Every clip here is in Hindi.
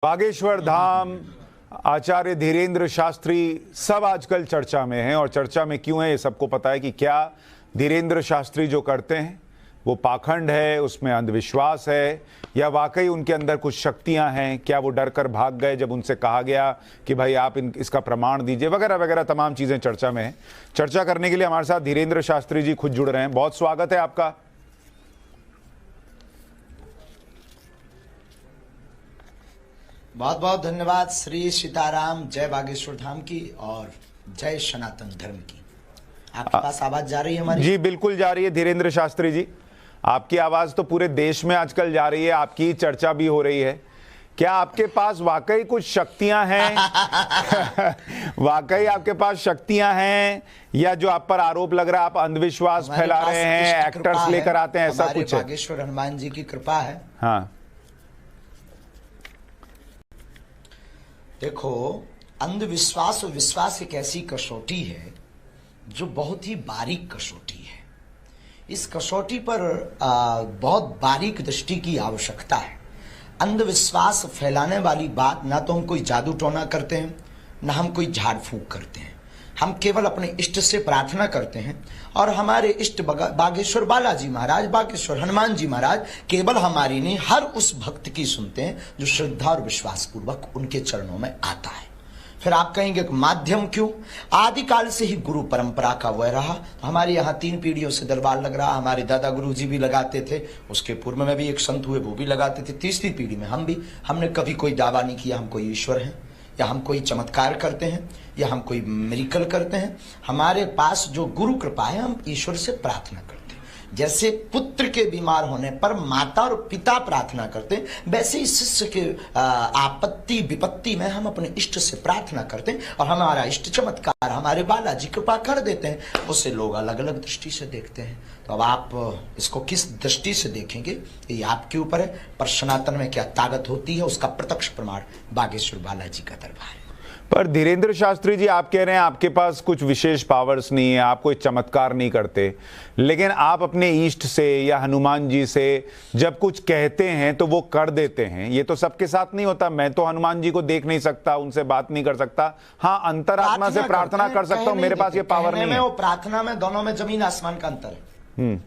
बागेश्वर धाम, आचार्य धीरेन्द्र शास्त्री सब आजकल चर्चा में हैं। और चर्चा में क्यों है ये सबको पता है कि क्या धीरेन्द्र शास्त्री जो करते हैं वो पाखंड है, उसमें अंधविश्वास है, या वाकई उनके अंदर कुछ शक्तियां हैं। क्या वो डर कर भाग गए जब उनसे कहा गया कि भाई आप इसका प्रमाण दीजिए, वगैरह वगैरह तमाम चीज़ें चर्चा में हैं। चर्चा करने के लिए हमारे साथ धीरेन्द्र शास्त्री जी खुद जुड़ रहे हैं। बहुत स्वागत है आपका। बहुत बहुत धन्यवाद। श्री सीताराम। जय बागेश्वर धाम की और जय सनातन धर्म की। आपके पास आवाज जा रही है हमारी? जी बिल्कुल जा रही है धीरेन्द्र शास्त्री जी, आपकी आवाज तो पूरे देश में आजकल जा रही है, आपकी चर्चा भी हो रही है। क्या आपके पास वाकई कुछ शक्तियां हैं? वाकई आपके पास शक्तियां हैं, या जो आप पर आरोप लग रहा है आप अंधविश्वास फैला रहे हैं, एक्टर्स लेकर आते हैं, ऐसा कुछ है? बागेश्वर हनुमान जी की कृपा है। हाँ, देखो, अंधविश्वास और विश्वास एक ऐसी कसौटी है जो बहुत ही बारीक कसौटी है। इस कसौटी पर बहुत बारीक दृष्टि की आवश्यकता है। अंधविश्वास फैलाने वाली बात ना तो हम कोई जादू टोना करते हैं, ना हम कोई झाड़ फूंक करते हैं। हम केवल अपने इष्ट से प्रार्थना करते हैं और हमारे इष्ट बागेश्वर बालाजी महाराज, बागेश्वर हनुमान जी महाराज केवल हमारी नहीं, हर उस भक्त की सुनते हैं जो श्रद्धा और विश्वास पूर्वक उनके चरणों में आता है। फिर आप कहेंगे माध्यम क्यों? आदिकाल से ही गुरु परंपरा का वह रहा। तो हमारे यहाँ 3 पीढ़ियों से दरबार लग रहा। हमारे दादा गुरु जी भी लगाते थे, उसके पूर्व में भी एक संत हुए वो भी लगाते थे, तीसरी पीढ़ी में हम भी। हमने कभी कोई दावा नहीं किया हम कोई ईश्वर हैं, या हम कोई चमत्कार करते हैं, या हम कोई मिरेकल करते हैं। हमारे पास जो गुरु कृपा है, हम ईश्वर से प्रार्थना करते हैं। जैसे पुत्र के बीमार होने पर माता और पिता प्रार्थना करते हैं, वैसे ही शिष्य के आपत्ति विपत्ति में हम अपने इष्ट से प्रार्थना करते हैं और हमारा इष्ट चमत्कार हमारे बालाजी कृपा कर देते हैं। उसे लोग अलग अलग दृष्टि से देखते हैं। तो अब आप इसको किस दृष्टि से देखेंगे ये आपके ऊपर है। पर सनातन में क्या ताकत होती है उसका प्रत्यक्ष प्रमाण बागेश्वर बालाजी का दरबार है। पर धीरेन्द्र शास्त्री जी, आप कह रहे हैं आपके पास कुछ विशेष पावर्स नहीं है, आप कोई चमत्कार नहीं करते, लेकिन आप अपने ईष्ट से या हनुमान जी से जब कुछ कहते हैं तो वो कर देते हैं। ये तो सबके साथ नहीं होता। मैं तो हनुमान जी को देख नहीं सकता, उनसे बात नहीं कर सकता। हाँ, अंतरात्मा से प्रार्थना कर सकता हूँ, मेरे पास ये पावर नहीं है। वो प्रार्थना में दोनों में जमीन आसमान का अंतर है।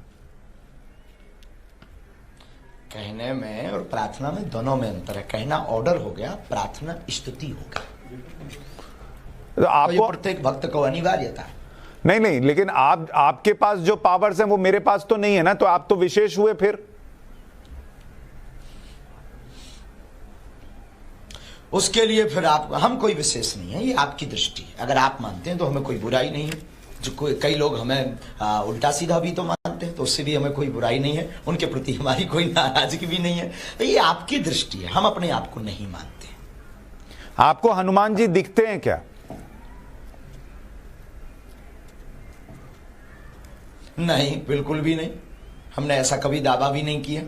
कहने में और प्रार्थना में दोनों में अंतर है। कहना ऑर्डर हो गया, प्रार्थना स्तुति हो गया। तो आपको प्रत्येक भक्त को अनिवार्यता है। नहीं, लेकिन आपके पास जो पावर्स हैं वो मेरे पास तो नहीं है ना, तो आप तो विशेष हुए फिर। उसके लिए फिर हम कोई विशेष नहीं है, ये आपकी दृष्टि है। अगर आप मानते हैं तो हमें कोई बुराई नहीं है। जो कई लोग हमें उल्टा सीधा भी तो मानते हैं, तो उससे भी हमें कोई बुराई नहीं है। उनके प्रति हमारी कोई नाराजगी भी नहीं है। तो ये आपकी दृष्टि है, हम अपने आप को नहीं मानते। आपको हनुमान जी दिखते हैं क्या? नहीं, बिल्कुल भी नहीं। हमने ऐसा कभी दावा भी नहीं किया।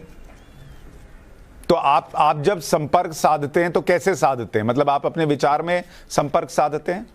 तो आप जब संपर्क साधते हैं तो कैसे साधते हैं? मतलब आप अपने विचार में संपर्क साधते हैं?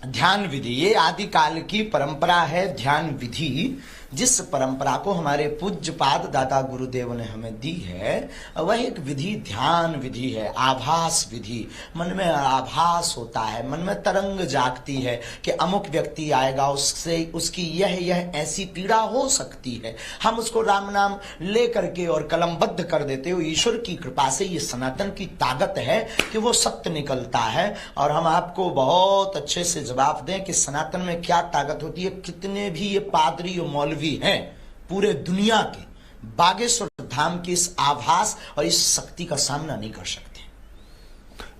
ध्यान विधि, ये आदिकाल की परंपरा है। ध्यान विधि, जिस परंपरा को हमारे पूज्यपाद दादा गुरुदेव ने हमें दी है, वह एक विधि ध्यान विधि है, आभास विधि। मन में आभास होता है, मन में तरंग जागती है कि अमुक व्यक्ति आएगा, उससे उसकी यह ऐसी पीड़ा हो सकती है। हम उसको राम नाम ले करके और कलमबद्ध कर देते हो। ईश्वर की कृपा से ये सनातन की ताकत है कि वो सत्य निकलता है। और हम आपको बहुत अच्छे से जवाब दें कि सनातन में क्या ताकत होती है। कितने भी ये पादरी और मौलवी हैं पूरे दुनिया के, बागेश्वर धाम की इस आभास और इस शक्ति का सामना नहीं कर सकते।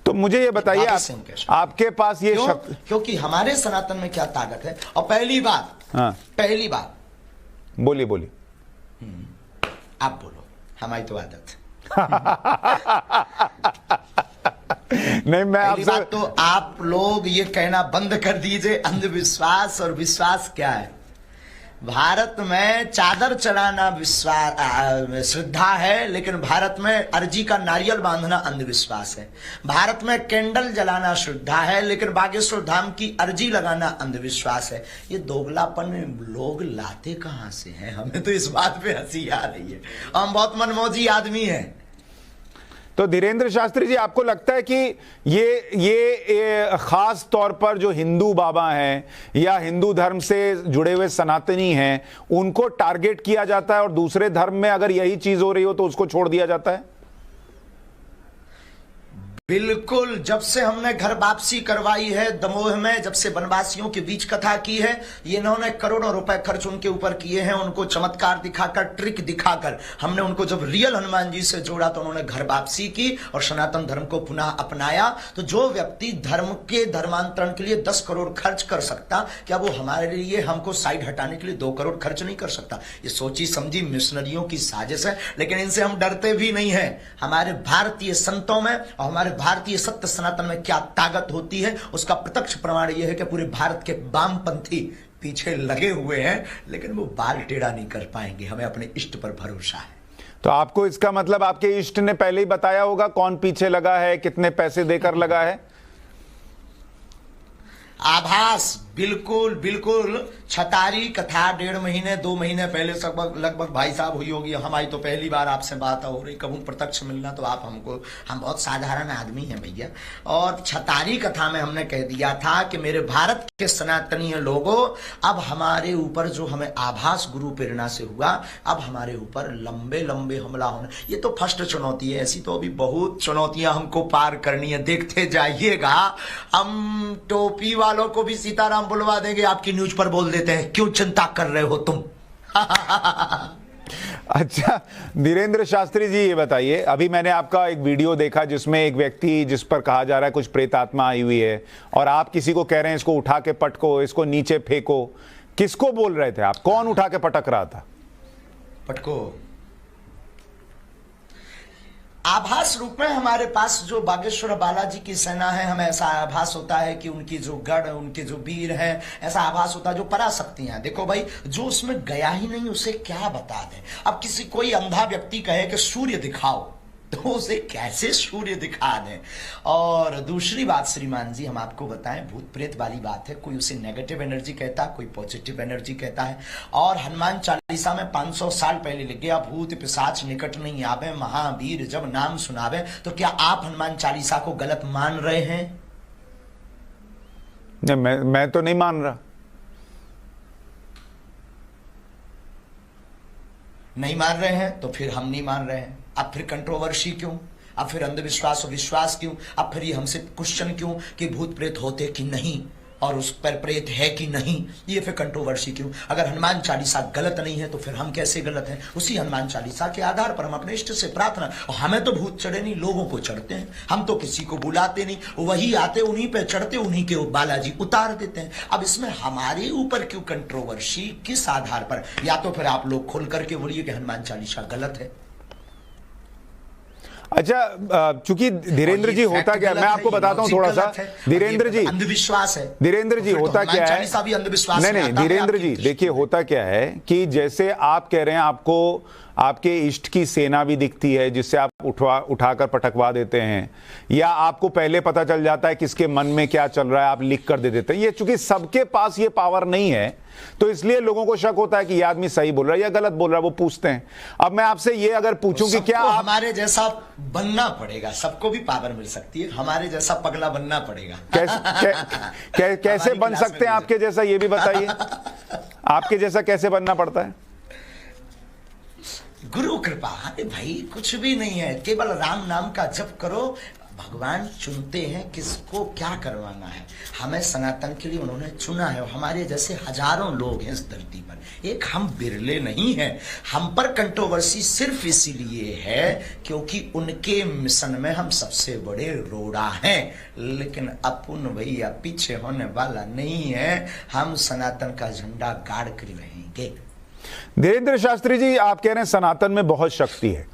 तो मुझे ये बताइए, आपके पास ये शक्ति, क्योंकि हमारे सनातन में क्या ताकत है। और पहली बात, पहली बात बोलिए आप बोलो, हमारी तो आदत नहीं। मैं पहली बात तो आप लोग ये कहना बंद कर दीजिए अंधविश्वास और विश्वास क्या है। भारत में चादर चढ़ाना विश्वास श्रद्धा है, लेकिन भारत में अर्जी का नारियल बांधना अंधविश्वास है। भारत में कैंडल जलाना श्रद्धा है, लेकिन बागेश्वर धाम की अर्जी लगाना अंधविश्वास है। ये दोगलापन लोग लाते कहां से हैं? हमें तो इस बात पे हंसी आ रही है। हम बहुत मनमौजी आदमी हैं। तो धीरेंद्र शास्त्री जी, आपको लगता है कि ये खास तौर पर जो हिंदू बाबा हैं या हिंदू धर्म से जुड़े हुए सनातनी हैं, उनको टारगेट किया जाता है और दूसरे धर्म में अगर यही चीज हो रही हो तो उसको छोड़ दिया जाता है? बिल्कुल। जब से हमने घर वापसी करवाई है दमोह में, जब से वनवासियों के बीच कथा की है, ये इन्होंने करोड़ों रुपए खर्च उनके ऊपर किए हैं, उनको चमत्कार दिखाकर, ट्रिक दिखाकर हमने उनको जब रियल हनुमान जी से जोड़ा तो उन्होंने घर वापसी की और सनातन धर्म को पुनः अपनाया। तो जो व्यक्ति धर्म के धर्मांतरण के लिए 10 करोड़ खर्च कर सकता, क्या वो हमारे लिए हमको साइड हटाने के लिए 2 करोड़ खर्च नहीं कर सकता? ये सोची समझी मिशनरियों की साजिश है, लेकिन इनसे हम डरते भी नहीं है। हमारे भारतीय संतों में और हमारे भारतीय सत्य सनातन में क्या ताकत होती है, उसका प्रत्यक्ष प्रमाण यह है कि पूरे भारत के वामपंथी पीछे लगे हुए हैं, लेकिन वो बाल टेढ़ा नहीं कर पाएंगे। हमें अपने इष्ट पर भरोसा है। तो आपको इसका मतलब आपके इष्ट ने पहले ही बताया होगा कौन पीछे लगा है, कितने पैसे देकर लगा है? आभास, बिल्कुल बिल्कुल। छतारी कथा 1.5 महीने 2 महीने पहले लगभग भाई साहब हुई होगी। हमारी तो पहली बार आपसे बात हो रही, कबूल प्रत्यक्ष मिलना तो आप हमको, हम बहुत साधारण आदमी हैं भैया। और छतारी कथा में हमने कह दिया था कि मेरे भारत के सनातनी लोगों, अब हमारे ऊपर जो हमें आभास गुरु प्रेरणा से हुआ, अब हमारे ऊपर लंबे लंबे हमला होने। ये तो फर्स्ट चुनौती है, ऐसी तो अभी बहुत चुनौतियां हमको पार करनी है, देखते जाइएगा। हम टोपी वालों को भी सीताराम बुलवा देंगे, आपकी न्यूज पर बोल देते हैं, क्यों चिंता कर रहे हो तुम? अच्छा धीरेंद्र शास्त्री जी, ये बताइए, अभी मैंने आपका एक वीडियो देखा जिसमें एक व्यक्ति, जिस पर कहा जा रहा है कुछ प्रेतात्मा आई हुई है, और आप किसी को कह रहे हैं इसको उठा के पटको, इसको नीचे फेंको। किसको बोल रहे थे आप? कौन उठा के पटक रहा था? पटको आभास रूप में हमारे पास जो बागेश्वर बालाजी की सेना है, हमें ऐसा आभास होता है कि उनकी जो गढ़, उनके जो वीर हैं, ऐसा आभास होता है जो पराशक्तियां। देखो भाई, जो उसमें गया ही नहीं उसे क्या बता दें? अब किसी कोई अंधा व्यक्ति कहे कि सूर्य दिखाओ, तो उसे कैसे सूर्य दिखा दें? और दूसरी बात श्रीमान जी, हम आपको बताएं, भूत प्रेत वाली बात है। कोई उसे नेगेटिव एनर्जी कहता है, कोई पॉजिटिव एनर्जी कहता है। और हनुमान चालीसा में 500 साल पहले लिख गया, भूत पिशाच निकट नहीं आवे, महावीर जब नाम सुनावे। तो क्या आप हनुमान चालीसा को गलत मान रहे हैं? नहीं, मैं तो नहीं मान रहा। नहीं मान रहे हैं तो फिर हम नहीं मान रहे हैं। अब फिर कंट्रोवर्सी क्यों? अब फिर अंधविश्वास और विश्वास क्यों? अब फिर ये हमसे क्वेश्चन क्यों कि भूत प्रेत होते कि नहीं और उस पर प्रेत है कि नहीं? ये फिर कंट्रोवर्सी क्यों? अगर हनुमान चालीसा गलत नहीं है तो फिर हम कैसे गलत हैं? उसी हनुमान चालीसा के आधार पर हम अपने इष्ट से प्रार्थना, और हमें तो भूत चढ़े नहीं, लोगों को चढ़ते हैं। हम तो किसी को बुलाते नहीं, वही आते, उन्हीं पे चढ़ते, उन्हीं के बालाजी उतार देते हैं। अब इसमें हमारे ऊपर क्यों कंट्रोवर्सी? किस आधार पर? या तो फिर आप लोग खुल करके बोलिए कि हनुमान चालीसा गलत है। अच्छा, चूंकि धीरेंद्र जी होता क्या, मैं आपको बताता हूं थोड़ा सा। धीरेंद्र जी, अंधविश्वास है। धीरेंद्र जी होता क्या है, नहीं धीरेंद्र जी देखिए, होता क्या है कि जैसे आप कह रहे हैं, आपको आपके इष्ट की सेना भी दिखती है जिससे आप उठाकर पटकवा देते हैं, या आपको पहले पता चल जाता है किसके मन में क्या चल रहा है, आप लिख कर दे देते हैं। ये चूंकि सबके पास ये पावर नहीं है, तो इसलिए लोगों को शक होता है कि ये आदमी सही बोल रहा है या गलत बोल रहा है, वो पूछते हैं। अब मैं आपसे ये अगर पूछूं कि क्या हमारे जैसा बनना पड़ेगा, सबको भी पावर मिल सकती है, हमारे जैसा पगला बनना पड़ेगा। कैसे बन सकते हैं आपके जैसा, ये भी बताइए। आपके जैसा कैसे बनना पड़ता है? गुरु कृपा। अरे भाई कुछ भी नहीं है, केवल राम नाम का जप करो। भगवान चुनते हैं किसको क्या करवाना है। हमें सनातन के लिए उन्होंने चुना है, और हमारे जैसे हजारों लोग हैं इस धरती पर, एक हम बिरले नहीं हैं। हम पर कंट्रोवर्सी सिर्फ इसीलिए है क्योंकि उनके मिशन में हम सबसे बड़े रोड़ा हैं, लेकिन अपन भैया पीछे होने वाला नहीं है। हम सनातन का झंडा गाड़ कर रहेंगे। धीरेंद्र शास्त्री जी, आप कह रहे हैं सनातन में बहुत शक्ति है।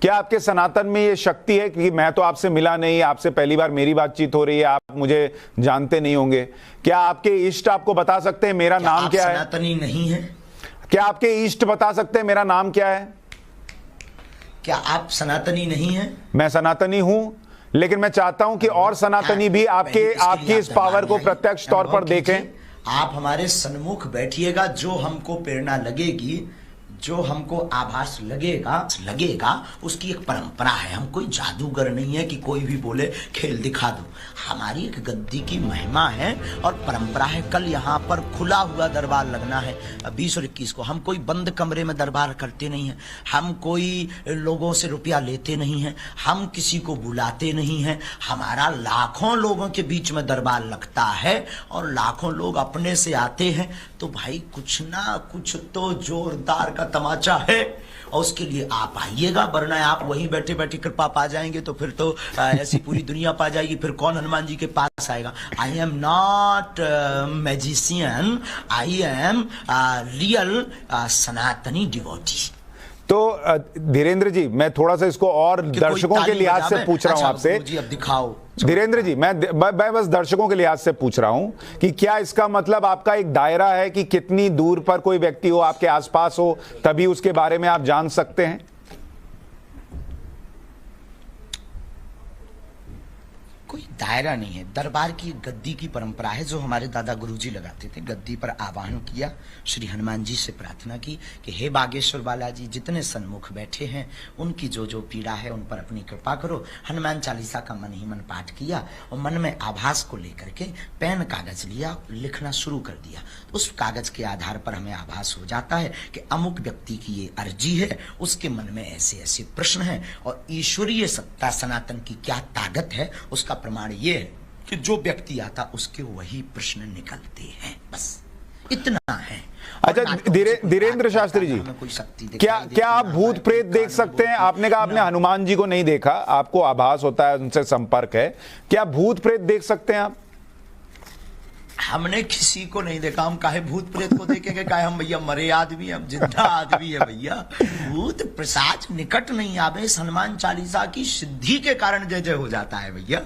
क्या आपके सनातन में ये शक्ति है? कि मैं तो आपसे मिला नहीं, आपसे पहली बार मेरी बातचीत हो रही है, आप मुझे जानते नहीं होंगे। क्या आपके इष्ट आपको बता सकते हैं मेरा नाम क्या है? सनातनी नहीं है? क्या आपके इष्ट बता सकते हैं मेरा नाम क्या है? क्या आप सनातनी नहीं है? मैं सनातनी हूं, लेकिन मैं चाहता हूं कि और सनातनी भी आपकी इस पावर को प्रत्यक्ष तौर पर देखें। आप हमारे सन्मुख बैठिएगा, जो हमको प्रेरणा लगेगी जो हमको आभास लगेगा उसकी एक परंपरा है। हम कोई जादूगर नहीं है कि कोई भी बोले खेल दिखा दो। हमारी एक गद्दी की महिमा है और परंपरा है। कल यहाँ पर खुला हुआ दरबार लगना है 20 और 21 को। हम कोई बंद कमरे में दरबार करते नहीं हैं, हम कोई लोगों से रुपया लेते नहीं हैं, हम किसी को बुलाते नहीं हैं। हमारा लाखों लोगों के बीच में दरबार लगता है और लाखों लोग अपने से आते हैं। तो भाई कुछ ना कुछ तो जोरदार का तमाचा है और उसके लिए आप आइएगा, वरना आप वहीं बैठे बैठे कृपा पा जाएंगे तो फिर तो ऐसी पूरी दुनिया पा जाएगी। फिर कौन हनुमान जी के पास आएगा? I am not magician, I am real सनातनी डिवोटी। तो धीरेन्द्र जी, मैं थोड़ा सा इसको और दर्शकों के लिहाज से पूछ रहा हूं आपसे। जी अब दिखाओ धीरेन्द्र जी, मैं बस दर्शकों के लिहाज से पूछ रहा हूं कि क्या इसका मतलब आपका एक दायरा है कि कितनी दूर पर कोई व्यक्ति हो, आपके आसपास हो, तभी उसके बारे में आप जान सकते हैं? कोई दायरा नहीं है। दरबार की गद्दी की परंपरा है जो हमारे दादा गुरुजी लगाते थे। गद्दी पर आवाहन किया, श्री हनुमान जी से प्रार्थना की कि हे बागेश्वर बालाजी, जितने सन्मुख बैठे हैं उनकी जो जो पीड़ा है उन पर अपनी कृपा करो। हनुमान चालीसा का मन ही मन पाठ किया और मन में आभास को लेकर के पेन कागज लिया, लिखना शुरू कर दिया। उस कागज के आधार पर हमें आभास हो जाता है कि अमुक व्यक्ति की ये अर्जी है, उसके मन में ऐसे ऐसे प्रश्न हैं और ईश्वरीय सत्ता सनातन की क्या ताकत है उसका प्रमाण ये है कि जो व्यक्ति आता उसके वही प्रश्न निकलते हैं। बस इतना है। अच्छा धीरेन्द्र शास्त्री जी, क्या आप भूत प्रेत देख सकते हैं? आपने कहा आपने हनुमान जी को नहीं देखा, आपको आभास होता है, उनसे संपर्क है। क्या भूत प्रेत देख सकते हैं आप? हमने किसी को नहीं देखा। हम काहे भूत प्रेत को देखेंगे? काहे हम भैया मरे आदमी, हम जिंदा आदमी है भैया। भूत प्रसाद निकट नहीं आवे। इस हनुमान चालीसा की सिद्धि के कारण जय जय हो जाता है भैया।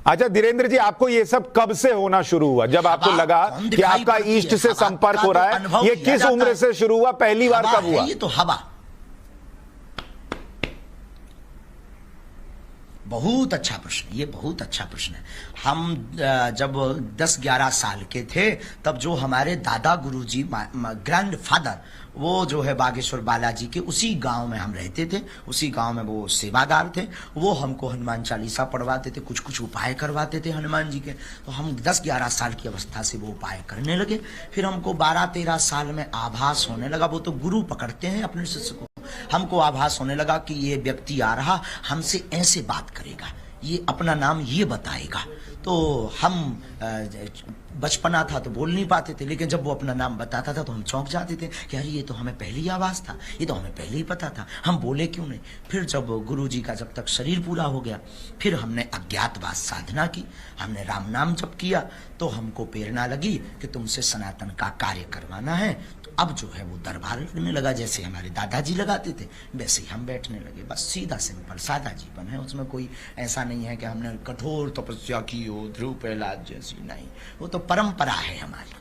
अच्छा धीरेन्द्र जी, आपको ये सब कब से होना शुरू हुआ? जब आपको लगा कि आपका ईष्ट से संपर्क हो रहा है, ये किस उम्र से शुरू हुआ? पहली बार कब हुआ? ये तो हवा। बहुत अच्छा प्रश्न, ये बहुत अच्छा प्रश्न है। हम जब 10-11 साल के थे तब जो हमारे दादा गुरुजी ग्रैंडफादर, वो जो है बागेश्वर बालाजी के उसी गांव में हम रहते थे। उसी गांव में वो सेवादार थे। वो हमको हनुमान चालीसा पढ़वाते थे, कुछ कुछ उपाय करवाते थे हनुमान जी के। तो हम 10-11 साल की अवस्था से वो उपाय करने लगे। फिर हमको 12-13 साल में आभास होने लगा। वो तो गुरु पकड़ते हैं अपने शिष्य को। हमको आभास होने लगा कि ये व्यक्ति आ रहा, हमसे ऐसे बात करेगा, ये अपना नाम ये बताएगा। तो हम बचपना था तो बोल नहीं पाते थे, लेकिन जब वो अपना नाम बताता था तो हम चौंक जाते थे कि अरे ये तो हमें पहले ही आवाज था, ये तो हमें पहले ही पता था, हम बोले क्यों नहीं। फिर जब गुरु जी का जब तक शरीर पूरा हो गया, फिर हमने अज्ञातवास साधना की, हमने राम नाम जप किया, तो हमको प्रेरणा लगी कि तुमसे सनातन का कार्य करवाना है। तो अब जो है वो दरबार लगने लगा, जैसे हमारे दादाजी लगाते थे वैसे ही हम बैठने लगे। बस सीधा सिंपल सादा जीवन है, उसमें कोई ऐसा नहीं है कि हमने कठोर तपस्या की हो ध्रुव प्रहलाद जैसी, नहीं, वो तो परंपरा है हमारी।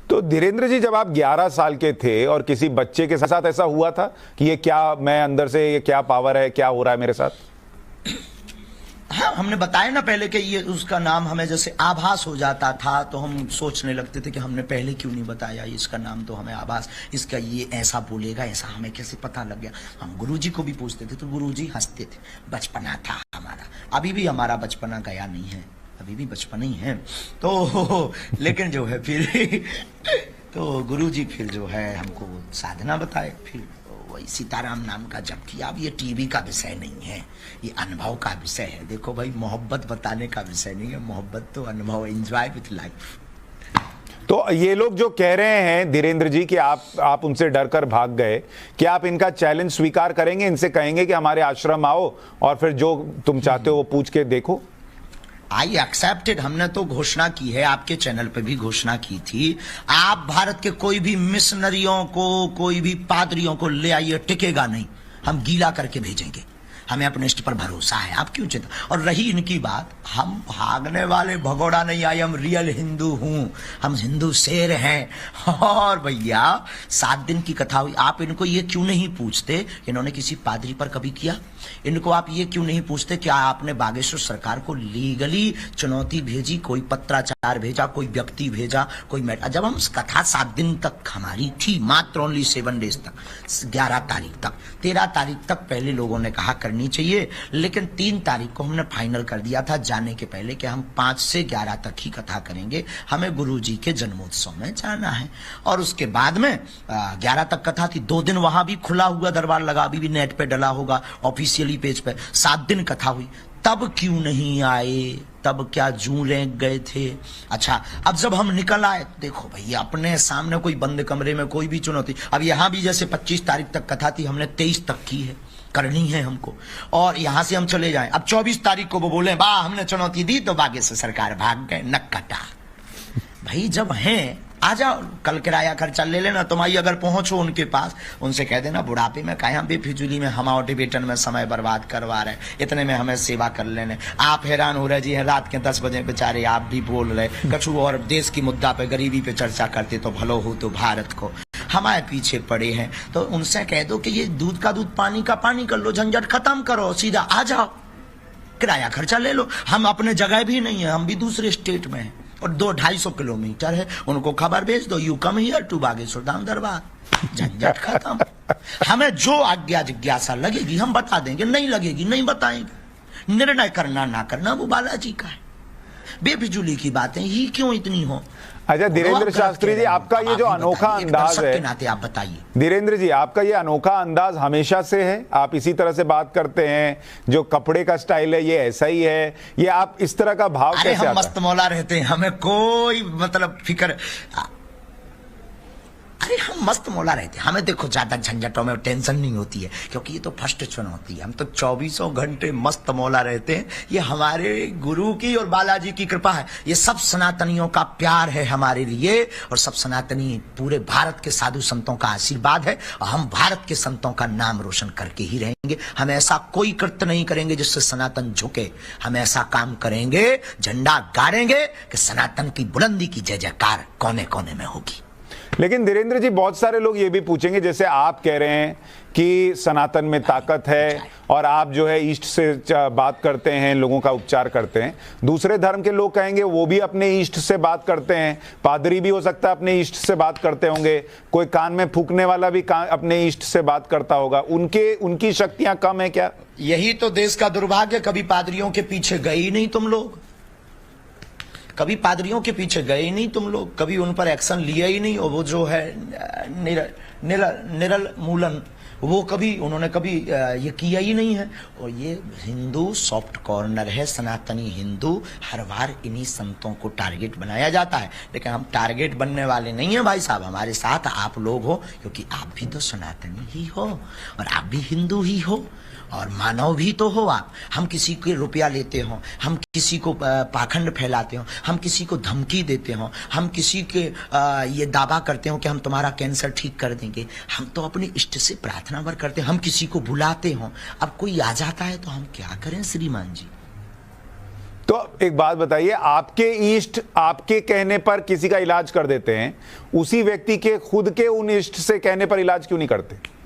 तो धीरेन्द्र जी, जब आप 11 साल के थे और किसी बच्चे के साथ ऐसा हुआ था कि ये क्या, मैं अंदर से ये क्या पावर है, क्या हो रहा है मेरे साथ? हाँ, हमने बताया ना पहले कि ये उसका नाम हमें जैसे आभास हो जाता था तो हम सोचने लगते थे कि हमने पहले क्यों नहीं बताया, इसका नाम तो हमें आभास, इसका ये ऐसा बोलेगा, ऐसा हमें कैसे पता लग गया। हम गुरुजी को भी पूछते थे तो गुरुजी हंसते थे। बचपना था हमारा, अभी भी हमारा बचपना गया नहीं है, अभी भी बचपन ही है। तो लेकिन जो है फिर तो गुरुजी फिर जो है हमको साधना बताए, फिर वही सीताराम नाम का जप किया। अब ये टीवी का विषय नहीं है, ये अनुभव का विषय है। देखो भाई, मोहब्बत बताने का विषय नहीं है, मोहब्बत तो अनुभव, एंजॉय विथ लाइफ। तो ये लोग जो कह रहे हैं धीरेन्द्र जी कि आप उनसे डरकर भाग गए, क्या आप इनका चैलेंज स्वीकार करेंगे? इनसे कहेंगे कि हमारे आश्रम आओ और फिर जो तुम चाहते हो वो पूछ के देखो? I accepted. हमने तो घोषणा की है, आपके चैनल पे भी घोषणा की थी, आप भारत के कोई भी मिशनरियों को, कोई भी पादरियों को ले आइए, टिकेगा नहीं, हम गीला करके भेजेंगे, हमें अपने इष्ट पर भरोसा है, आप क्यों चिंता। और रही इनकी बात, हम भागने वाले भगोड़ा नहीं आए, हम रियल हिंदू हूं, हम हिंदू शेर हैं। और भैया 7 दिन की कथा हुई, आप इनको ये क्यों नहीं पूछते इन्होंने किसी पादरी पर कभी किया? इनको आप ये क्यों नहीं पूछते कि आपने बागेश्वर सरकार को लीगली चुनौती भेजी, कोई पत्राचार भेजा, कोई व्यक्ति भेजा, कोई जब हम कथा 7 दिन तक हमारी थी, मात्र ओनली 7 डेज तक, 11 तारीख तक, 13 तारीख तक पहले लोगों ने कहा करनी चाहिए, लेकिन 3 तारीख को हमने फाइनल कर दिया था जाने के पहले कि हम 5 से 11 तक ही कथा करेंगे, हमें गुरु जी के जन्मोत्सव में जाना है। और उसके बाद में 11 तक कथा थी, 2 दिन वहां भी खुला हुआ दरबार लगा, अभी भी नेट पे डला होगा ऑफिशियली पेज पे, 7 दिन कथा हुई। तब क्यों नहीं आए? तब क्या जूं रेंग गए थे? अच्छा, अब जब हम निकल आए, देखो भैया अपने सामने कोई बंद कमरे में कोई भी चुनौती, अब यहां भी जैसे 25 तारीख तक कथा थी, हमने 23 तक की है, करनी है हमको, और यहां से हम चले जाएं। अब 24 तारीख को वो बोले वाह हमने चुनौती दी तो बागेश्वर सरकार भाग गए, नक कटा। भाई जब हैं आ जाओ, कल किराया खर्चा ले लेना, तुम्हारी अगर पहुंचो उनके पास, उनसे कह देना बुढ़ापे में कहा बेफिजूली में हम टिबेटन में समय बर्बाद करवा रहे, इतने में हमें सेवा कर लेने। आप हैरान हो रहे जी हैं, रात के 10 बजे बेचारे आप भी बोल रहे कछु और देश की मुद्दा पे, गरीबी पे चर्चा करते तो भलो हो तो भारत को, हमारे पीछे पड़े हैं। तो उनसे कह दो कि ये दूध का दूध पानी का पानी कर लो, झंझट खत्म करो, सीधा आ जाओ, किराया खर्चा ले लो। हम अपने जगह भी नहीं है, हम भी दूसरे स्टेट में हैं और 200-250 किलोमीटर है, उनको खबर भेज दो you come here to Bageshwar Dham Darbar, झंझट खत्म। हमें जो आज्ञा जिज्ञासा लगेगी हम बता देंगे, नहीं लगेगी नहीं बताएंगे। निर्णय करना ना करना वो बालाजी का है। बेफिजूली की बातें ही क्यों इतनी हो। अच्छा धीरेंद्र शास्त्री जी, आपका ये जो अनोखा अंदाज है, नाते आप बताइए धीरेंद्र जी, आपका ये अनोखा अंदाज हमेशा से है? आप इसी तरह से बात करते हैं, जो कपड़े का स्टाइल है ये ऐसा ही है, ये आप इस तरह का भाव कैसे आता है? हम मस्त मौला रहते हैं, हमें कोई मतलब फिक्र, अरे हम मस्त मौला रहते हैं, हमें देखो ज्यादा झंझटों में टेंशन नहीं होती है, क्योंकि ये तो फर्स्ट चुनौती है। हम तो 24 घंटे मस्त मौला रहते हैं, ये हमारे गुरु की और बालाजी की कृपा है, ये सब सनातनियों का प्यार है हमारे लिए, और सब सनातनी पूरे भारत के साधु संतों का आशीर्वाद है, और हम भारत के संतों का नाम रोशन करके ही रहेंगे। हम ऐसा कोई कृत्य नहीं करेंगे जिससे सनातन झुके, हम ऐसा काम करेंगे, झंडा गाड़ेंगे कि सनातन की बुलंदी की जय जयकार कोने कोने में होगी। लेकिन धीरेंद्र जी, बहुत सारे लोग ये भी पूछेंगे, जैसे आप कह रहे हैं कि सनातन में ताकत है और आप जो है ईष्ट से बात करते हैं, लोगों का उपचार करते हैं, दूसरे धर्म के लोग कहेंगे वो भी अपने ईष्ट से बात करते हैं, पादरी भी हो सकता है अपने ईष्ट से बात करते होंगे, कोई कान में फूंकने वाला भी अपने ईष्ट से बात करता होगा, उनकी शक्तियां कम है क्या? यही तो देश का दुर्भाग्य, कभी पादरियों के पीछे गए ही नहीं तुम लोग, कभी पादरियों के पीछे गए ही नहीं तुम लोग, कभी उन पर एक्शन लिया ही नहीं। और वो जो है निरल मूलन, वो कभी उन्होंने कभी ये किया ही नहीं है। और ये हिंदू सॉफ्ट कॉर्नर है, सनातनी हिंदू, हर बार इन्हीं संतों को टारगेट बनाया जाता है, लेकिन हम टारगेट बनने वाले नहीं हैं भाई साहब, हमारे साथ आप लोग हो, क्योंकि आप भी तो सनातनी ही हो और आप भी हिंदू ही हो और मानव भी तो हो आप। हम किसी के रुपया लेते हो, हम किसी को पाखंड फैलाते हो, हम किसी को धमकी देते हो, हम किसी के ये दावा करते हो कि हम तुम्हारा कैंसर ठीक कर देंगे, हम तो अपने इष्ट से प्रार्थना वर करते हैं, हम किसी को बुलाते हो। अब कोई आ जाता है तो हम क्या करें श्रीमान जी? तो एक बात बताइए, आपके इष्ट आपके कहने पर किसी का इलाज कर देते हैं, उसी व्यक्ति के खुद के उन इष्ट से कहने पर इलाज क्यों नहीं करते?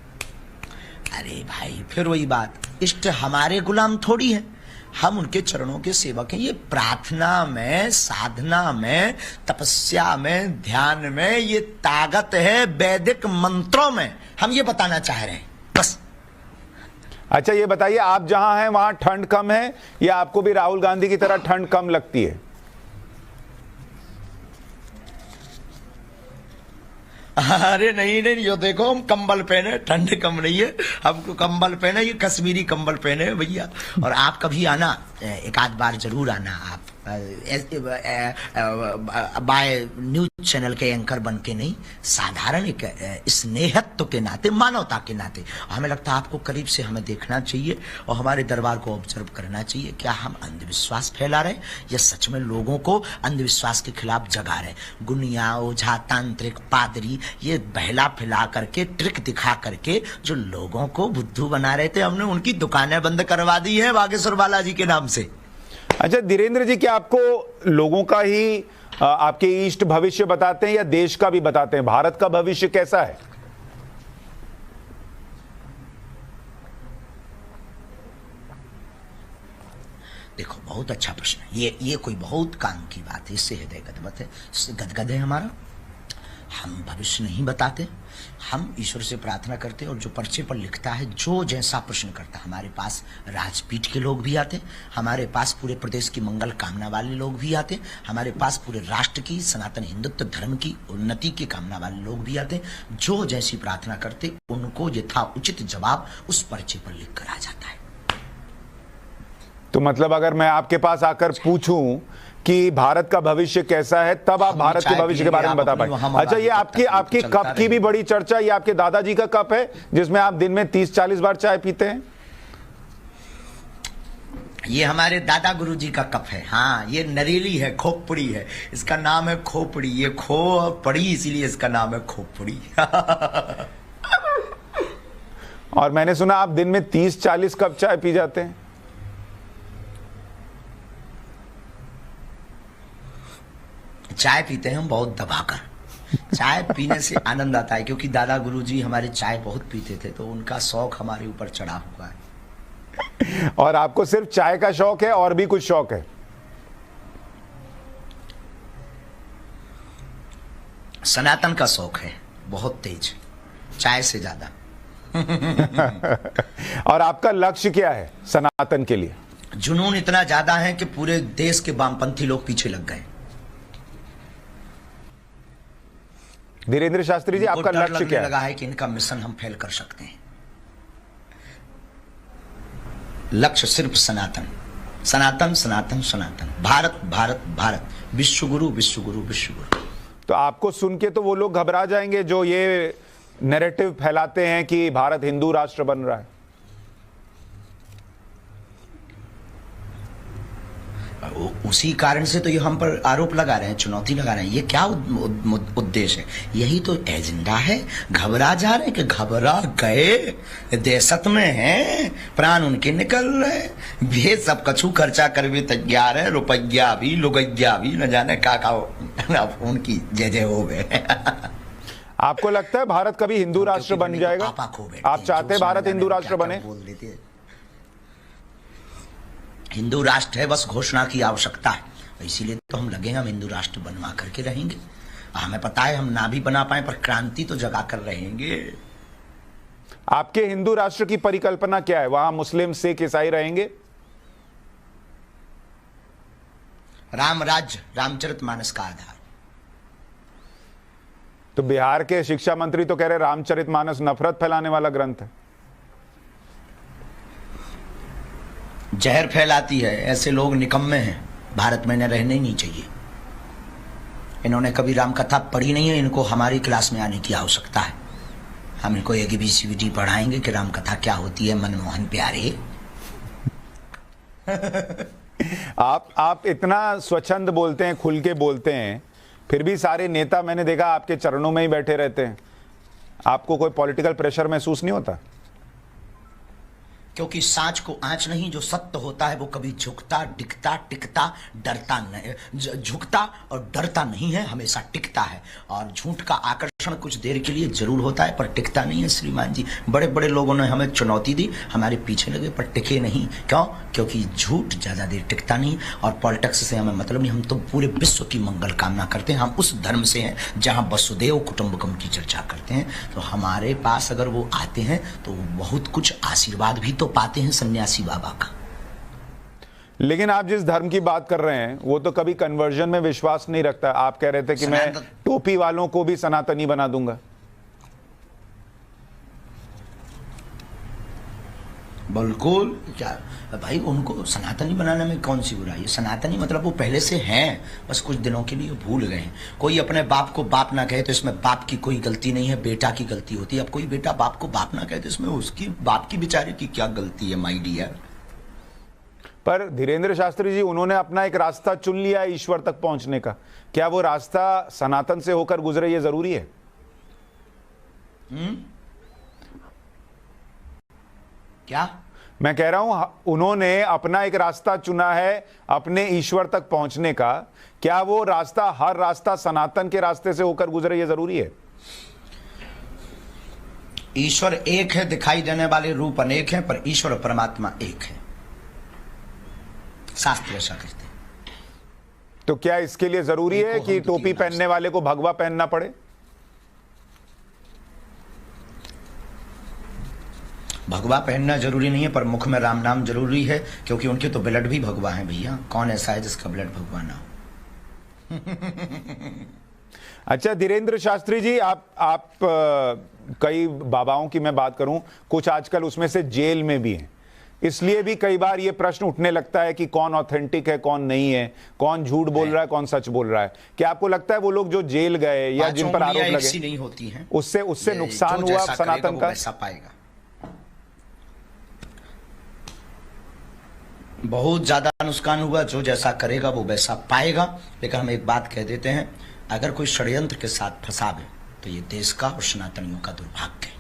अरे भाई फिर वही बात, इष्ट हमारे गुलाम थोड़ी है, हम उनके चरणों के सेवक हैं। ये प्रार्थना में, साधना में, तपस्या में, ध्यान में ये ताकत है, वैदिक मंत्रों में, हम ये बताना चाह रहे हैं बस। अच्छा ये बताइए, आप जहां हैं वहां ठंड कम है या आपको भी राहुल गांधी की तरह ठंड कम लगती है? अरे नहीं नहीं, जो देखो हम कंबल पहने, ठंड कम नहीं है, हमको कंबल पहने, ये कश्मीरी कंबल पहने भैया। और आप कभी आना, एक आध बार जरूर आना, आप बाय न्यूज चैनल के एंकर बन के नहीं, साधारण एक स्नेहत्व के नाते, मानवता के नाते हमें लगता है आपको करीब से हमें देखना चाहिए और हमारे दरबार को ऑब्जर्व करना चाहिए। क्या हम अंधविश्वास फैला रहे या सच में लोगों को अंधविश्वास के खिलाफ जगा रहे? गुनिया, ओझा, तांत्रिक, पादरी ये बहला फैला करके, ट्रिक दिखा करके जो लोगों को बुद्धू बना रहे थे, हमने उनकी दुकानें बंद करवा दी है बागेश्वर बालाजी के नाम से। अच्छा धीरेंद्र जी, क्या आपको लोगों का ही आपके इष्ट भविष्य बताते हैं या देश का भी बताते हैं? भारत का भविष्य कैसा है? देखो, बहुत अच्छा प्रश्न है ये कोई बहुत काम की बात है, इससे हृदय गदगद है, इससे गदगद है हमारा। हम भविष्य नहीं बताते, हम ईश्वर से प्रार्थना करते, और जो पर्चे पर लिखता है, जो जैसा प्रश्न करता है, हमारे पास राजपीठ के लोग भी आते, हमारे पास पूरे प्रदेश की मंगल कामना वाले लोग भी आते, हमारे पास पूरे राष्ट्र की, सनातन हिंदुत्व धर्म की उन्नति की कामना वाले लोग भी आते। जो जैसी प्रार्थना करते, उनको यथा उचित जवाब उस पर्चे पर लिख कर आ जाता है। तो मतलब अगर मैं आपके पास आकर पूछूं कि भारत का भविष्य कैसा है, तब आप भारत के भविष्य के बारे में बता पाएंगे। अच्छा, ये आपकी कप की भी बड़ी चर्चा, ये आपके दादाजी का कप है जिसमें आप दिन में 30-40 बार चाय पीते हैं? ये हमारे दादा गुरुजी का कप है। हाँ, ये नरीली है, खोपड़ी है, इसका नाम है खोपड़ी। ये खो और पड़ी, इसीलिए इसका नाम है खोपड़ी। और मैंने सुना आप दिन में 30-40 कप चाय पी जाते हैं। चाय पीते हैं हम बहुत दबाकर। चाय पीने से आनंद आता है, क्योंकि दादा गुरुजी हमारे चाय बहुत पीते थे, तो उनका शौक हमारे ऊपर चढ़ा हुआ है। और आपको सिर्फ चाय का शौक है और भी कुछ शौक है? सनातन का शौक है, बहुत तेज, चाय से ज्यादा। और आपका लक्ष्य क्या है सनातन के लिए? जुनून इतना ज्यादा है कि पूरे देश के वामपंथी लोग पीछे लग गए। धीरेंद्र शास्त्री जी, आपका लक्ष्य क्या है? लगा है कि इनका मिशन हम फेल कर सकते हैं। लक्ष्य सिर्फ सनातन, सनातन, सनातन, सनातन, भारत, भारत, भारत, विश्व गुरु, विश्व गुरु, विश्व गुरु। तो आपको सुन के तो वो लोग घबरा जाएंगे जो ये नैरेटिव फैलाते हैं कि भारत हिंदू राष्ट्र बन रहा है। उसी कारण से तो ये हम पर आरोप लगा रहे हैं, चुनौती लगा रहे हैं। ये क्या उद्देश्य है? यही तो एजेंडा है। घबरा जा रहे हैं कि घबरा गए, दहशत में हैं, प्राण उनके निकल रहे, वे सब कछु खर्चा करवे तैयार है, रुपया भी, लुगैया भी, न जाने का उनकी जय जय हो गए। आपको लगता है भारत कभी हिंदू राष्ट्र बन जाएगा? आप चाहते हैं भारत हिंदू राष्ट्र बने? हिंदू राष्ट्र है, बस घोषणा की आवश्यकता है, इसीलिए तो हम लगे हैं, हम हिंदू राष्ट्र बनवा करके रहेंगे। हमें पता है हम ना भी बना पाए, पर क्रांति तो जगा कर रहेंगे। आपके हिंदू राष्ट्र की परिकल्पना क्या है? वहां मुस्लिम, सिख, ईसाई रहेंगे? राम राज्य, रामचरितमानस का आधार। तो बिहार के शिक्षा मंत्री तो कह रहे रामचरितमानस नफरत फैलाने वाला ग्रंथ है। जहर फैलाती है, ऐसे लोग निकम्मे हैं, भारत में न रहने ही नहीं चाहिए। इन्होंने कभी राम कथा पढ़ी नहीं है, इनको हमारी क्लास में आने की आवश्यकता है। हम इनको ABCD पढ़ाएंगे कि राम कथा क्या होती है, मनमोहन प्यारे। आप इतना स्वच्छंद बोलते हैं, खुल के बोलते हैं, फिर भी सारे नेता मैंने देखा आपके चरणों में ही बैठे रहते हैं। आपको कोई पॉलिटिकल प्रेशर महसूस नहीं होता? क्योंकि सांच को आंच नहीं, जो सत्य होता है वो कभी झुकता, डिगता, टिकता, डरता नहीं, झुकता और डरता नहीं है, हमेशा टिकता है। और झूठ का आकर्षण कुछ देर के लिए जरूर होता है, पर टिकता नहीं है। श्रीमान जी, बड़े बड़े लोगों ने हमें चुनौती दी, हमारे पीछे लगे, पर टिके नहीं। क्यों? क्योंकि झूठ ज्यादा देर टिकता नहीं, और पॉलिटिक्स से हमें मतलब नहीं। हम तो पूरे विश्व की मंगल कामना करते हैं। हम उस धर्म से हैं जहां वसुदेव कुटुंबकम की चर्चा करते हैं। तो हमारे पास अगर वो आते हैं तो बहुत कुछ आशीर्वाद भी तो पाते हैं सन्यासी बाबा का। लेकिन आप जिस धर्म की बात कर रहे हैं वो तो कभी कन्वर्जन में विश्वास नहीं रखता। आप कह रहे थे कि मैं टोपी वालों को भी सनातनी बना दूंगा। बिल्कुल, क्या भाई, उनको सनातनी बनाने में कौन सी बुराई है? सनातनी मतलब वो पहले से हैं, बस कुछ दिनों के लिए भूल गए हैं। कोई अपने बाप को बाप ना कहे तो इसमें बाप की कोई गलती नहीं है, बेटा की गलती होती है। अब कोई बेटा बाप को बाप ना कहे तो इसमें उसकी बाप की बेचारे की क्या गलती है, माय डियर? पर धीरेंद्र शास्त्री जी, उन्होंने अपना एक रास्ता चुन लिया ईश्वर तक पहुंचने का। क्या वो रास्ता सनातन से होकर गुजरे, ये जरूरी है? क्या मैं कह रहा हूं, उन्होंने अपना एक रास्ता चुना है अपने ईश्वर तक पहुंचने का। क्या वो रास्ता, हर रास्ता सनातन के रास्ते से होकर गुजरे, ये जरूरी है? ईश्वर एक है, दिखाई देने वाले रूप अनेक हैं, पर ईश्वर परमात्मा एक है। शास्त्र ऐसा करते हैं। तो क्या इसके लिए जरूरी है कि टोपी पहनने वाले को भगवा पहनना पड़े? भगवा पहनना जरूरी नहीं है, पर मुख में राम नाम जरूरी है, क्योंकि उनके तो ब्लड भी भगवा है भैया। कौन ऐसा है जिसका ब्लड भगवा ना हो? अच्छा धीरेंद्र शास्त्री जी, आप कई बाबाओं की मैं बात करूं, कुछ आजकल उसमें से जेल में भी हैं, इसलिए भी कई बार ये प्रश्न उठने लगता है कि कौन ऑथेंटिक है, कौन नहीं है, कौन झूठ बोल रहा है, कौन सच बोल रहा है। क्या आपको लगता है वो लोग जो जेल गए या जिन पर आरोप लगे नहीं होती हैं, उससे नुकसान हुआ सनातन का? ऐसा पाएगा, बहुत ज्यादा नुकसान हुआ। जो जैसा करेगा वो वैसा पाएगा। लेकिन हम एक बात कह देते हैं, अगर कोई षड्यंत्र के साथ फंसावे तो ये देश का और सनातनियों का दुर्भाग्य है।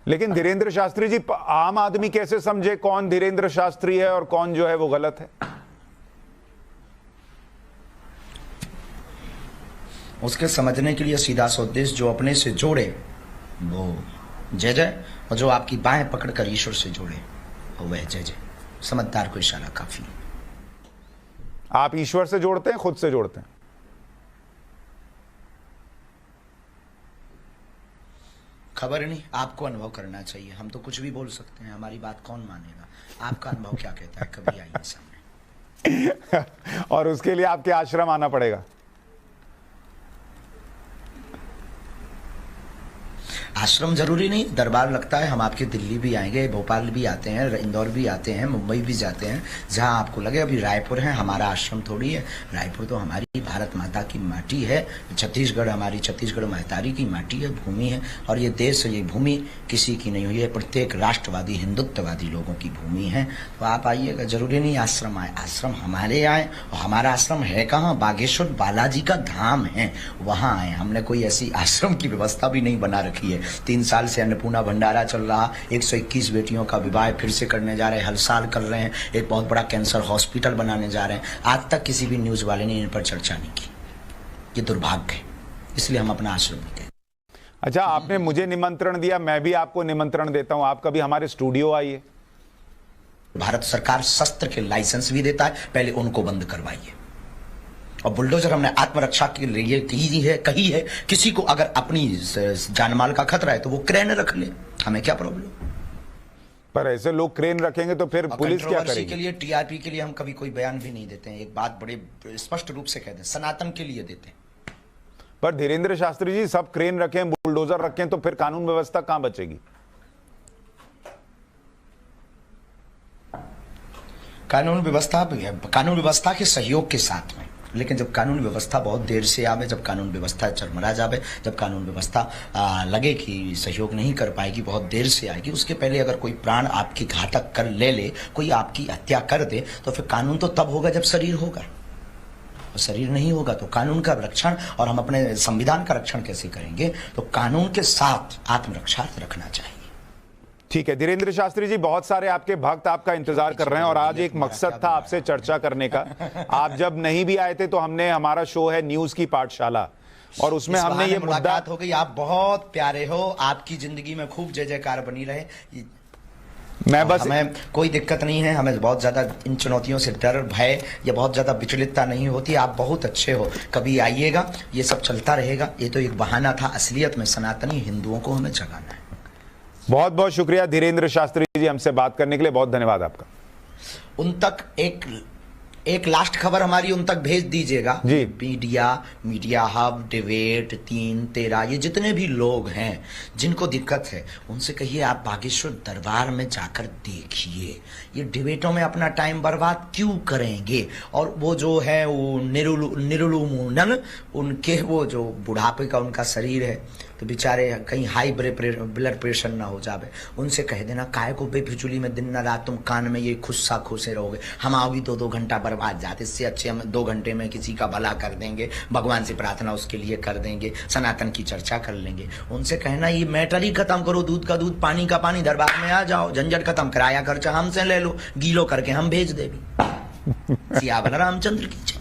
लेकिन धीरेंद्र शास्त्री जी, आम आदमी कैसे समझे कौन धीरेंद्र शास्त्री है और कौन जो है वो गलत है? उसके समझने के लिए सीधा सा उद्देश्य, जो अपने से जोड़े वो जय जय, और जो आपकी बाहें पकड़कर ईश्वर से जोड़े वो वह जय जय। समझदार को इशारा काफी। आप ईश्वर से जोड़ते हैं, खुद से जोड़ते हैं? खबर नहीं, आपको अनुभव करना चाहिए। हम तो कुछ भी बोल सकते हैं, हमारी बात कौन मानेगा? आपका अनुभव क्या कहता है? कभी आइए सामने। और उसके लिए आपके आश्रम आना पड़ेगा। आश्रम जरूरी नहीं, दरबार लगता है। हम आपके दिल्ली भी आएंगे, भोपाल भी आते हैं, इंदौर भी आते हैं, मुंबई भी जाते हैं, जहां आपको लगे। अभी रायपुर है, हमारा आश्रम थोड़ी है। रायपुर तो हमारी भारत माता की माटी है। छत्तीसगढ़ हमारी छत्तीसगढ़ महतारी की माटी है, भूमि है। और ये देश, ये भूमि किसी की नहीं हुई है, प्रत्येक राष्ट्रवादी हिंदुत्ववादी लोगों की भूमि है। तो आप आइएगा, जरूरी नहीं आश्रम आए, आश्रम हमारे आए। और हमारा आश्रम है कहाँ? बागेश्वर बालाजी का धाम है, वहां आए। हमने कोई ऐसी आश्रम की व्यवस्था भी नहीं बना रखी है। 3 साल से अन्नपूर्णा भंडारा चल रहा, 121 बेटियों का विवाह फिर से करने जा रहे हैं, हर साल कर रहे हैं। एक बहुत बड़ा कैंसर हॉस्पिटल बनाने जा रहे हैं। आज तक किसी भी न्यूज वाले ने इन पर चर्चा नहीं की। ये दुर्भाग्य है, इसलिए हम अपना आश्रम नहीं कहते। अच्छा, आपने मुझे निमंत्रण दिया, मैं भी आपको निमंत्रण देता हूं, आप कभी हमारे स्टूडियो आइए। भारत सरकार शस्त्र के लाइसेंस भी देता है, पहले उनको बंद करवाइए। और बुलडोजर हमने आत्मरक्षा के लिए कही है। किसी को अगर अपनी जानमाल का खतरा है तो वो क्रेन रख ले, हमें क्या प्रॉब्लम? पर ऐसे लोग क्रेन रखेंगे तो फिर पुलिस क्या करेगी? के लिए, टीआरपी के लिए हम कभी कोई बयान भी नहीं देते हैं। एक बात बड़े स्पष्ट रूप से कहते हैं, सनातन के लिए देते हैं। पर धीरेंद्र शास्त्री जी, सब क्रेन रखें, बुलडोजर रखें तो फिर कानून व्यवस्था कहां बचेगी? कानून व्यवस्था के सहयोग के साथ में। लेकिन जब कानून व्यवस्था बहुत देर से आवे, जब कानून व्यवस्था चरमरा जावे, जब कानून व्यवस्था लगे कि सहयोग नहीं कर पाएगी, बहुत देर से आएगी, उसके पहले अगर कोई प्राण आपकी घातक कर ले, कोई आपकी हत्या कर दे, तो फिर कानून तो तब होगा जब शरीर होगा। और शरीर नहीं होगा तो कानून का रक्षण, और हम अपने संविधान का रक्षण कैसे करेंगे? तो कानून के साथ आत्मरक्षा रखना चाहिए। ठीक है धीरेंद्र शास्त्री जी, बहुत सारे आपके भक्त आपका इंतजार कर रहे हैं और आज एक मकसद था आपसे चर्चा करने का। आप जब नहीं भी आए थे तो हमारा शो है न्यूज की पाठशाला, और उसमें हमने ये मुद्दा हो गई। आप बहुत प्यारे हो, आपकी जिंदगी में खूब जय जयकार बनी रहे। मैं बस, हमें कोई दिक्कत नहीं है, हमें बहुत ज्यादा इन चुनौतियों से डर भय या बहुत ज्यादा विचलितता नहीं होती। आप बहुत अच्छे हो, कभी आइएगा, ये सब चलता रहेगा। ये तो एक बहाना था, असलियत में सनातनी हिंदुओं को हमें जगाना है। बहुत बहुत शुक्रिया धीरेंद्र शास्त्री जी, हमसे बात करने के लिए बहुत धन्यवाद आपका। उन तक एक लास्ट खबर हमारी उन तक भेज दीजिएगा जी। मीडिया हब, डिबेट 3-13, ये जितने भी लोग हैं जिनको दिक्कत है, उनसे कहिए आप बागेश्वर दरबार में जाकर देखिए। ये डिबेटों में अपना टाइम बर्बाद क्यों करेंगे? और वो जो है वो निरुलुमुनन, उनके वो जो बुढ़ापे का उनका शरीर है, तो बेचारे कहीं हाई ब्लड प्रेशर ना हो जावे। उनसे कह देना, काय को बेफिजूली में दिन न रात तुम कान में ये खुस्सा खोसे रहोगे, हम आओगी 2-2 घंटा बर्बाद जाते। इससे अच्छे हम 2 घंटे में किसी का भला कर देंगे, भगवान से प्रार्थना उसके लिए कर देंगे, सनातन की चर्चा कर लेंगे। उनसे कहना, ये मैटर ही खत्म करो, दूध का दूध पानी का पानी, दरबार में आ जाओ, झंझट खत्म, किराया खर्चा हमसे ले लो, गीलो करके हम भेज देंगे। सियावर रामचंद्र की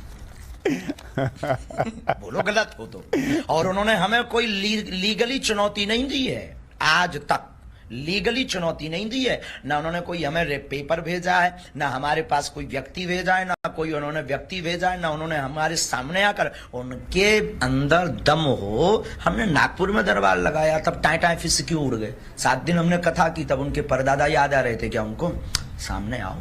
बोलो गलत हो तो। और उन्होंने हमें कोई लीगली चुनौती नहीं दी है आज तक। लीगली चुनौती नहीं दी है। ना उन्होंने कोई हमें पेपर भेजा है, ना हमारे पास कोई व्यक्ति भेजा है, ना कोई उन्होंने व्यक्ति भेजा है, ना उन्होंने हमारे सामने आकर, उनके अंदर दम हो। हमने नागपुर में दरबार लगाया, तब टाई टाई फिस क्यों उड़ गए? 7 दिन हमने कथा की, तब उनके परदादा याद आ रहे थे क्या उनको? सामने आओ।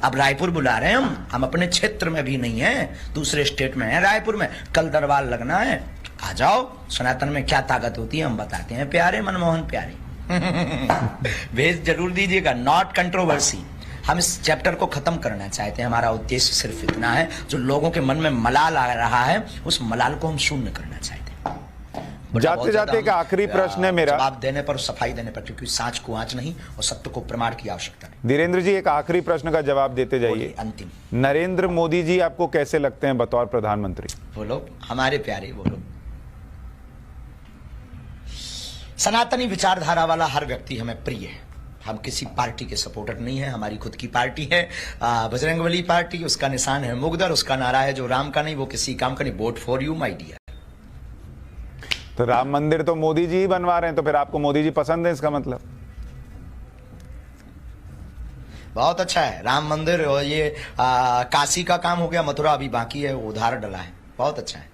अब रायपुर बुला रहे हैं हम अपने क्षेत्र में भी नहीं है, दूसरे स्टेट में है, रायपुर में कल दरबार लगना है, आ जाओ। सनातन में क्या ताकत होती है हम बताते हैं प्यारे मनमोहन प्यारे। भेज जरूर दीजिएगा, नॉट कंट्रोवर्सी। हम इस चैप्टर को खत्म करना चाहते हैं, हमारा उद्देश्य सिर्फ इतना है, जो लोगों के मन में मलाल आ रहा है उस मलाल को हम शून्य करना चाहते हैं। जाते जाते एक आखिरी प्रश्न है मेरा, जवाब देने पर, सफाई देने पर, क्योंकि सांच को आंच नहीं और सत्य को प्रमाण की आवश्यकता नहीं। धीरेन्द्र जी एक आखिरी प्रश्न का जवाब देते जाइए। अंतिम, नरेंद्र मोदी जी आपको कैसे लगते हैं बतौर प्रधानमंत्री? बोलो हमारे प्यारे, बोलो। सनातनी विचारधारा वाला हर व्यक्ति हमें प्रिय है। हम किसी पार्टी के सपोर्टर नहीं है, हमारी खुद की पार्टी है, बजरंगबली पार्टी। उसका निशान है मुगदर, उसका नारा है जो राम का नहीं वो किसी काम का नहीं, vote for you my dear. तो राम मंदिर तो मोदी जी ही बनवा रहे हैं, तो फिर आपको मोदी जी पसंद है इसका मतलब? बहुत अच्छा है राम मंदिर, और ये काशी का काम हो गया, मथुरा अभी बाकी है, उधार डला है, बहुत अच्छा है।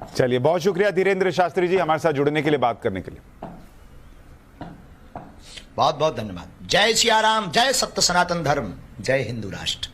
चलिए, बहुत शुक्रिया धीरेन्द्र शास्त्री जी हमारे साथ जुड़ने के लिए, बात करने के लिए। बहुत बहुत धन्यवाद। जय सिया राम, जय सत्य सनातन धर्म, जय हिंदू राष्ट्र।